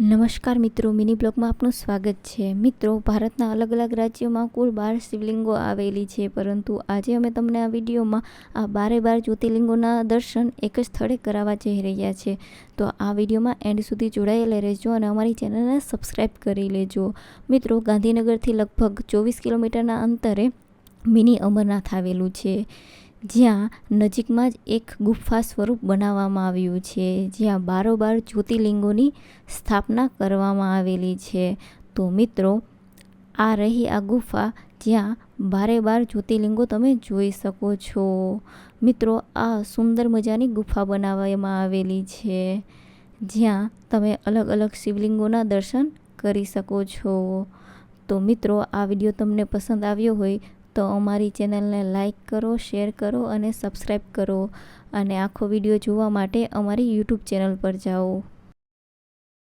નમસ્કાર મિત્રો, મિની બ્લોગમાં આપનું સ્વાગત છે। મિત્રો, ભારતના અલગ અલગ રાજ્યોમાં કુલ 12 શિવલિંગો આવેલી છે, પરંતુ આજે અમે તમને આ વિડીયોમાં આ 12 જ્યોતિર્લિંગોના દર્શન એક જ સ્થળે કરાવવા જઈ રહ્યા છે। તો આ વિડીયોમાં એન્ડ સુધી જોડાયેલા રહેજો અને અમારી ચેનલને સબસ્ક્રાઈબ કરી લેજો। મિત્રો, ગાંધીનગરથી લગભગ 24 કિલોમીટરના અંતરે મિની અમરનાથ આવેલું છે, જ્યાં નજીકમાં જ એક ગુફા સ્વરૂપ બનાવવામાં આવ્યું છે, જ્યાં 12 જ્યોતિર્લિંગોની સ્થાપના કરવામાં આવેલી છે। તો મિત્રો, આ રહી આ ગુફા, જ્યાં 12 જ્યોતિર્લિંગો તમે જોઈ શકો છો। મિત્રો, આ સુંદર મજાની ગુફા બનાવવામાં આવેલી છે, જ્યાં તમે અલગ અલગ શિવલિંગોના દર્શન કરી શકો છો। તો મિત્રો, આ વિડીયો તમને પસંદ આવ્યો હોય તો અમારી ચેનલને લાઈક કરો, શેર કરો અને સબસ્ક્રાઈબ કરો, અને આખો વિડીયો જોવા માટે અમારી યુટ્યુબ ચેનલ પર જાઓ।